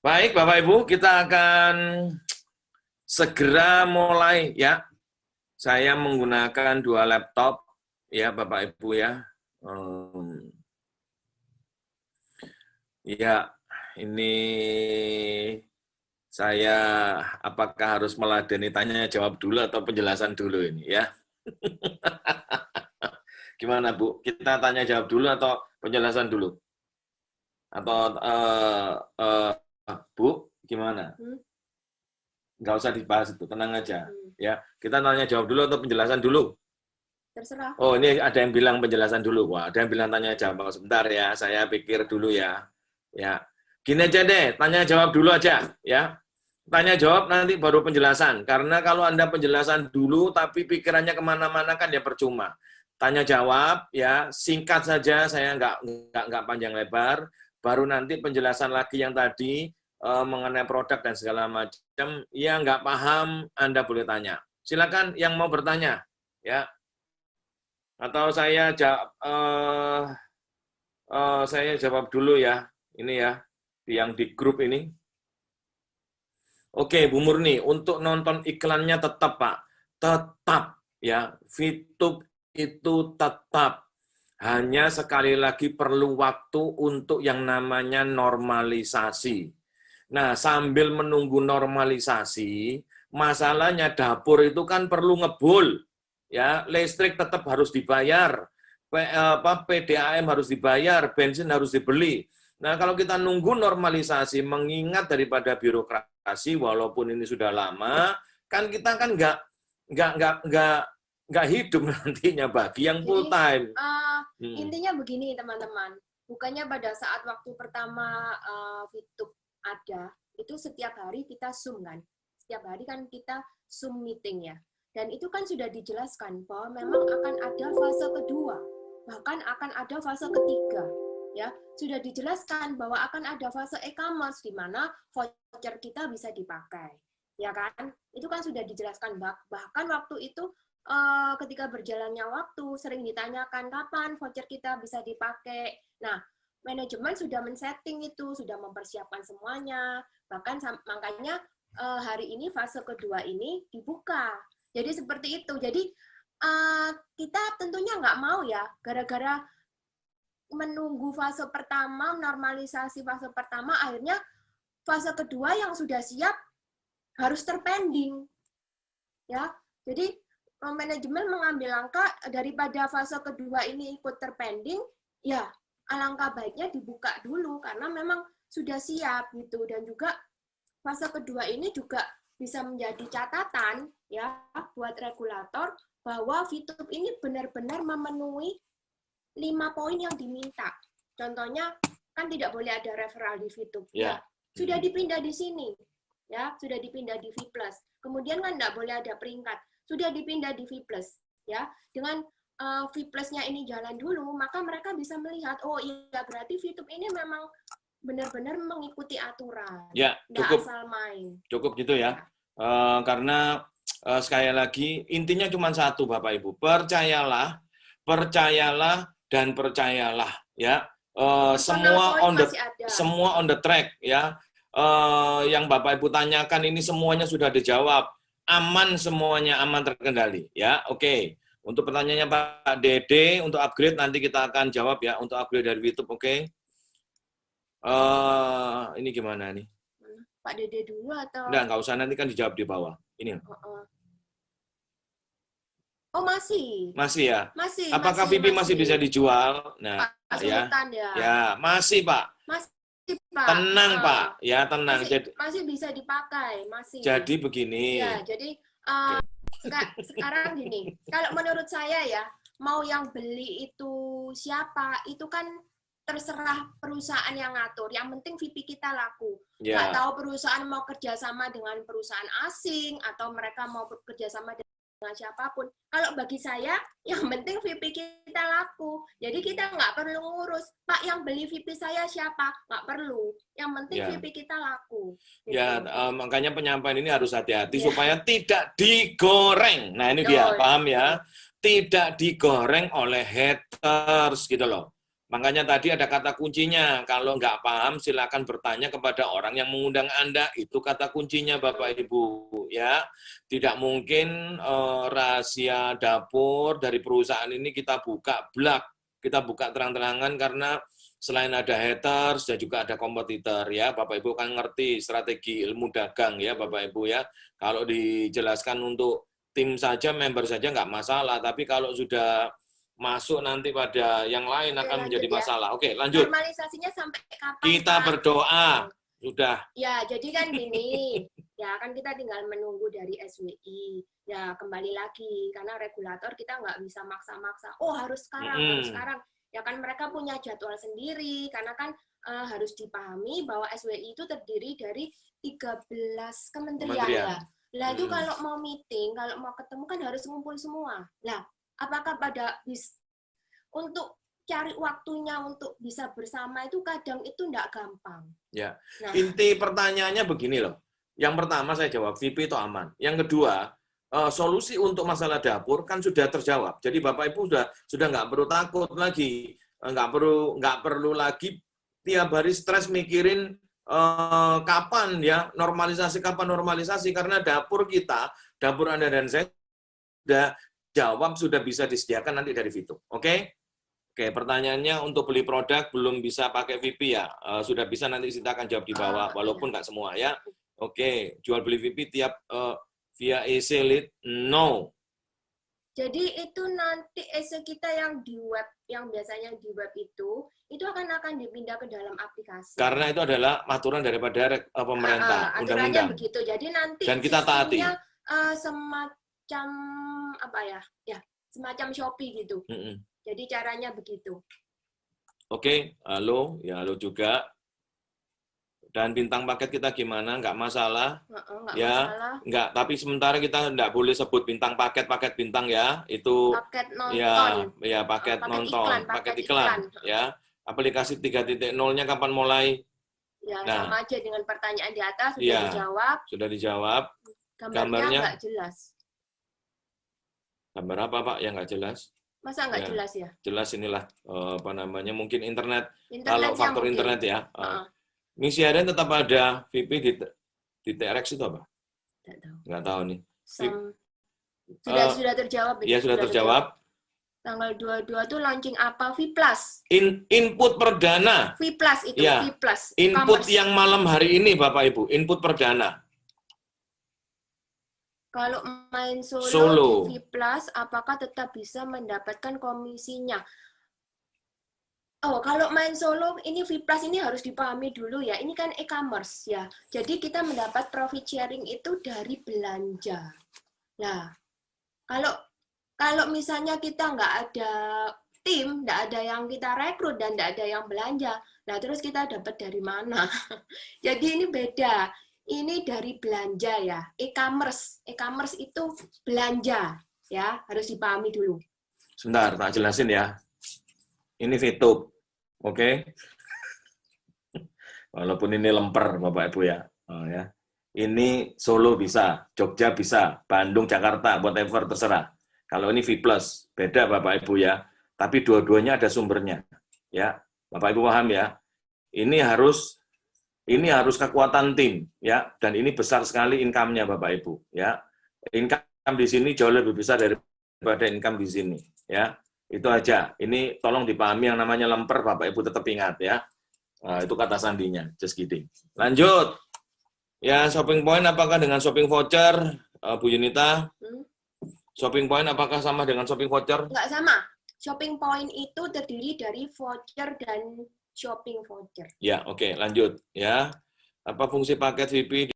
Baik, Bapak Ibu, kita akan segera mulai ya. Saya menggunakan dua laptop ya, Bapak Ibu ya. Ya, ini saya apakah harus meladeni tanya jawab dulu atau penjelasan dulu ini ya? Gimana Bu? Kita tanya jawab dulu atau penjelasan dulu? Atau Bu, gimana? Nggak usah dibahas itu, tenang aja. Ya, kita tanya jawab dulu atau penjelasan dulu? Terserah. Oh, ini ada yang bilang penjelasan dulu. Wah, ada yang bilang tanya jawab. Sebentar ya, saya pikir dulu ya. Ya, gini aja deh, tanya jawab dulu aja. Ya, tanya jawab nanti baru penjelasan. Karena kalau Anda penjelasan dulu, tapi pikirannya kemana-mana kan ya percuma. Tanya jawab, ya singkat saja. Saya nggak panjang lebar. Baru nanti penjelasan lagi yang tadi mengenai produk dan segala macam. Yang nggak paham, Anda boleh tanya. Silakan yang mau bertanya. Ya, atau saya jawab dulu ya, ini ya, yang di grup ini. Oke, Bu Murni, untuk nonton iklannya tetap Pak, tetap ya, VTube itu tetap. Hanya sekali lagi perlu waktu untuk yang namanya normalisasi. Nah, sambil menunggu normalisasi, masalahnya dapur itu kan perlu ngebul. Ya, listrik tetap harus dibayar, PDAM harus dibayar, bensin harus dibeli. Nah, kalau kita nunggu normalisasi, mengingat daripada birokrasi, walaupun ini sudah lama, kan kita kan nggak hidup nantinya bagi yang full time. Intinya begini teman-teman, bukannya pada saat waktu pertama VTube ada, itu setiap hari kita Zoom kan, setiap hari kan kita Zoom meeting ya, dan itu kan sudah dijelaskan bahwa memang akan ada fase kedua, bahkan akan ada fase ketiga. Ya, sudah dijelaskan bahwa akan ada fase e-commerce di mana voucher kita bisa dipakai. Ya kan? Itu kan sudah dijelaskan, bahkan waktu itu ketika berjalannya waktu sering ditanyakan kapan voucher kita bisa dipakai. Nah, manajemen sudah men-setting itu, sudah mempersiapkan semuanya. Bahkan makanya hari ini fase kedua ini dibuka. Jadi seperti itu. Jadi kita tentunya nggak mau ya, gara-gara menunggu fase pertama, normalisasi fase pertama, akhirnya fase kedua yang sudah siap harus terpending. Ya, jadi manajemen mengambil langkah daripada fase kedua ini ikut terpending, ya alangkah baiknya dibuka dulu karena memang sudah siap gitu, dan juga fase kedua ini juga bisa menjadi catatan ya buat regulator bahwa VTube ini benar-benar memenuhi 5 poin yang diminta. Contohnya kan tidak boleh ada referral di VTube. Ya, sudah dipindah di sini. Ya, sudah dipindah di V+. Kemudian kan tidak boleh ada peringkat. Sudah dipindah di V+. Ya, dengan V+-nya ini jalan dulu, maka mereka bisa melihat, oh iya berarti VTube ini memang benar-benar mengikuti aturan. Ya, cukup. Asal main. Cukup gitu ya. Karena sekali lagi intinya cuma satu Bapak Ibu, percayalah dan percayalah ya. Semua on the track ya. Yang Bapak Ibu tanyakan ini semuanya sudah dijawab, aman semuanya, aman terkendali ya. Oke. Untuk pertanyaannya Pak Dede untuk upgrade nanti kita akan jawab ya, untuk upgrade dari YouTube. Oke. Ini gimana nih? Pak Dede dulu atau? Nggak usah, nanti kan dijawab di bawah. Ini. Oh, masih. Masih ya? Masih. Apakah VIP masih bisa dijual? Nah, Pak ya. Ya. Ya, masih, Pak. Masih, Pak. Tenang, Pak. Ya, tenang. Masih bisa dipakai, masih. Jadi begini. Ya, jadi sekarang gini. Kalau menurut saya ya, mau yang beli itu siapa, itu kan terserah perusahaan yang ngatur. Yang penting VIP kita laku. Nggak tahu perusahaan mau kerjasama dengan perusahaan asing atau mereka mau kerjasama dengan siapapun. Kalau bagi saya, yang penting VIP kita laku. Jadi kita nggak perlu ngurus, Pak yang beli VIP saya siapa? Nggak perlu. Yang penting VIP kita laku. Gitu. Ya, makanya penyampaian ini harus hati-hati supaya tidak digoreng. Nah ini dia, paham ya? Tidak digoreng oleh haters gitu loh. Makanya tadi ada kata kuncinya. Kalau nggak paham, silakan bertanya kepada orang yang mengundang Anda. Itu kata kuncinya, Bapak Ibu. Ya, tidak mungkin rahasia dapur dari perusahaan ini kita buka blak, kita buka terang-terangan karena selain ada haters dan juga ada kompetitor. Ya, Bapak Ibu kan ngerti strategi ilmu dagang ya, Bapak Ibu ya. Kalau dijelaskan untuk tim saja, member saja nggak masalah. Tapi kalau sudah masuk nanti pada yang lain akan menjadi masalah. Oke, lanjut. Normalisasinya sampai kapan? Kita Pak? berdoa. Sudah. Ya, jadi kan gini. Ya, kan kita tinggal menunggu dari SWI. Ya, kembali lagi. Karena regulator kita nggak bisa maksa-maksa. Oh, harus sekarang, harus sekarang. Ya kan mereka punya jadwal sendiri. Karena kan harus dipahami bahwa SWI itu terdiri dari 13 kementerian. Ya. Lah itu kalau mau meeting, kalau mau ketemu kan harus ngumpul semua. Lah, apakah untuk cari waktunya untuk bisa bersama itu kadang itu enggak gampang. Ya. Nah, inti pertanyaannya begini loh. Yang pertama saya jawab, VP itu aman. Yang kedua, solusi untuk masalah dapur kan sudah terjawab. Jadi Bapak Ibu sudah nggak perlu takut lagi, nggak perlu lagi tiap hari stres mikirin kapan ya kapan normalisasi karena dapur kita, dapur Anda dan saya sudah jawab, sudah bisa disediakan nanti dari Vito. Oke? Oke, pertanyaannya untuk beli produk belum bisa pakai VP ya? Sudah bisa, nanti kita akan jawab di bawah, walaupun nggak semua ya. Oke, jual beli VP tiap via EC Lead? No. Jadi itu nanti EC kita yang di web, yang biasanya di web itu akan dipindah ke dalam aplikasi. Karena itu adalah aturan daripada pemerintah, undang-undang. Begitu. Jadi nanti dan kita taati. Semacam apa ya? Ya, semacam Shopee gitu. Jadi caranya begitu. Oke, halo, ya halo juga. Dan bintang paket kita gimana? Nggak masalah. Nggak ya, masalah. Nggak, tapi sementara kita nggak boleh sebut bintang paket bintang ya. Itu paket nonton. Ya paket nonton, paket iklan. Ya. Aplikasi 3.0-nya kapan mulai? Ya, sama aja dengan pertanyaan di atas sudah dijawab. Sudah dijawab. Gambarnya nggak jelas. Gambar apa, Pak, yang nggak jelas? Masa nggak jelas ya? Jelas, inilah apa namanya, mungkin internet kalau faktor mungkin. Internet ya. Misi harian tetap ada. VP di TRX itu apa? Nggak tahu nih. Sudah terjawab. Ya, sudah terjawab. Tanggal 22 tuh launching apa? V+. Input perdana. V+ itu, ya. V+. Input yang malam hari ini, Bapak Ibu. Input perdana. Kalau main solo di V+, apakah tetap bisa mendapatkan komisinya? Oh, kalau main solo, ini V+ ini harus dipahami dulu ya. Ini kan e-commerce ya. Jadi kita mendapat profit sharing itu dari belanja. Nah, kalau misalnya kita nggak ada tim, nggak ada yang kita rekrut dan nggak ada yang belanja, nah terus kita dapat dari mana? Jadi ini beda. Ini dari belanja ya, e-commerce itu belanja ya, harus dipahami dulu. Sebentar, tak jelasin ya. Ini VTube, oke? Walaupun ini lemper, Bapak Ibu ya. Ya. Ini Solo bisa, Jogja bisa, Bandung, Jakarta, whatever terserah. Kalau ini V+, beda Bapak Ibu ya. Tapi dua-duanya ada sumbernya, ya. Bapak Ibu paham ya? Ini harus kekuatan tim ya, dan ini besar sekali income-nya Bapak Ibu ya. Income di sini jauh lebih besar daripada income di sini ya. Itu aja. Ini tolong dipahami, yang namanya lemper Bapak Ibu tetap ingat ya. Nah, itu kata sandinya, just kidding. Lanjut. Ya, shopping point apakah dengan shopping voucher, Bu Yunita? Shopping point apakah sama dengan shopping voucher? Nggak sama. Shopping point itu terdiri dari voucher dan shopping voucher. Ya, oke, lanjut ya. Apa fungsi paket VP